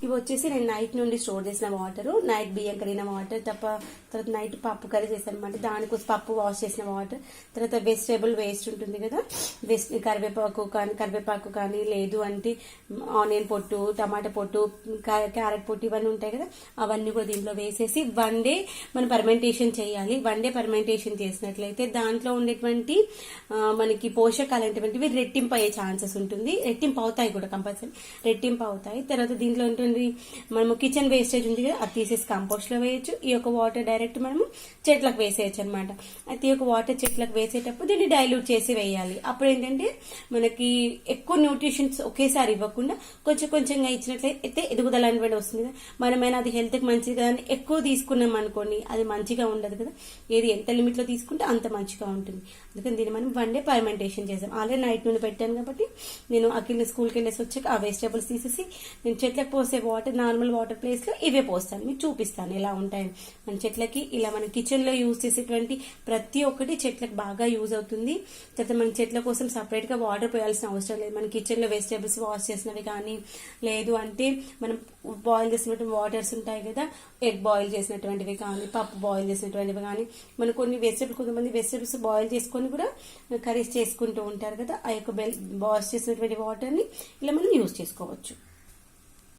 ఇవి వచ్చేసి నేను నైట్ నుండి స్టోర్ చేసిన వాటర్, నైట్ బియ్యం కడిగిన వాటర్, తర్వాత నైట్ పప్పు కర్రీ చేశాను అనమాట. దానికోసం పప్పు వాష్ చేసిన వాటర్, తర్వాత వెజిటేబుల్ వేస్ట్ ఉంటుంది కదా, కరివేపాకు కానీ లేదు అంటే ఆనియన్ పొట్టు, టమాటా పొట్టు, క్యారెట్ పొట్టు ఇవన్నీ ఉంటాయి కదా, అవన్నీ కూడా దీంట్లో వేసేసి 1 డే మనం పర్మెంటేషన్ చేయాలి. 1 డే పర్మెంటేషన్ చేసినట్లయితే దాంట్లో ఉండేటువంటి మనకి పోషకాలు అనేటువంటివి రెట్టింపు అయ్యే ఛాన్సెస్ ఉంటుంది. రెట్టింపు అవుతాయి కూడా, కంపల్సరీ రెట్టింపు అవుతాయి. తర్వాత దీంట్లో ఉంటుంది మనము కిచెన్ వేస్టేజ్ ఉంది కదా, అది తీసేసి కంపోస్ట్ లో వేయచ్చు. ఈ యొక్క వాటర్ డైరెక్ట్ మనము చెట్లకు వేసేయచ్చు అనమాట. అయితే ఈ యొక్క వాటర్ చెట్లకు వేసేటప్పుడు దీన్ని డైల్యూట్ చేసి వేయాలి. అప్పుడు ఏంటంటే మనకి ఎక్కువ న్యూట్రిషన్స్ ఒకేసారి ఇవ్వకుండా కొంచెం కొంచెంగా ఇచ్చినట్లయితే ఎదుగుదల అనేది వస్తుంది కదా. మనమైనా అది హెల్త్ కి మంచిది కదా అని ఎక్కువ తీసుకున్నాం అనుకోండి, అది మంచిగా ఉండదు కదా. ఏది ఎంత లిమిట్ లో తీసుకుంటే అంత మంచిగా ఉంటుంది. అందుకని దీన్ని మనం 1 డే పర్మెంటేషన్ చేసాం. ఆల్రెడీ నైట్ నుండి పెట్టాను కాబట్టి నేను అఖిల్ స్కూల్కి వెళ్ళేసి వచ్చాక ఆ వెజిటేబుల్స్ తీసేసి నేను చెట్లకు పోసే వాటర్ నార్మల్ వాటర్ ప్లేస్ లో ఇవే పోస్తాను. మీకు చూపిస్తాను ఎలా ఉంటాయని. మన చెట్లకి ఇలా మన కిచెన్ లో యూజ్ చేసేటువంటి ప్రతి ఒక్కటి చెట్లకు బాగా యూజ్ అవుతుంది. తర్వాత మన చెట్ల కోసం సపరేట్ గా వాటర్ పోయాల్సిన అవసరం లేదు. మన కిచెన్ లో వెజిటేబుల్స్ వాష్ చేసినవి కానీ, లేదు అంటే మనం బాయిల్ చేసినటువంటి వాటర్స్ ఉంటాయి కదా, ఎగ్ బాయిల్ చేసినటువంటివి కానీ, పప్పు బాయిల్ చేసినటువంటివి కానీ, మన కొన్ని కొంతమంది వెజిటేబుల్స్ బాయిల్ చేసుకొని కూడా కర్రీస్ చేసుకుంటూ ఉంటారు కదా, ఆ యొక్క వాష్ చేసినటువంటి వాటర్ ని ఇలా మనం యూజ్ చేసుకోవచ్చు.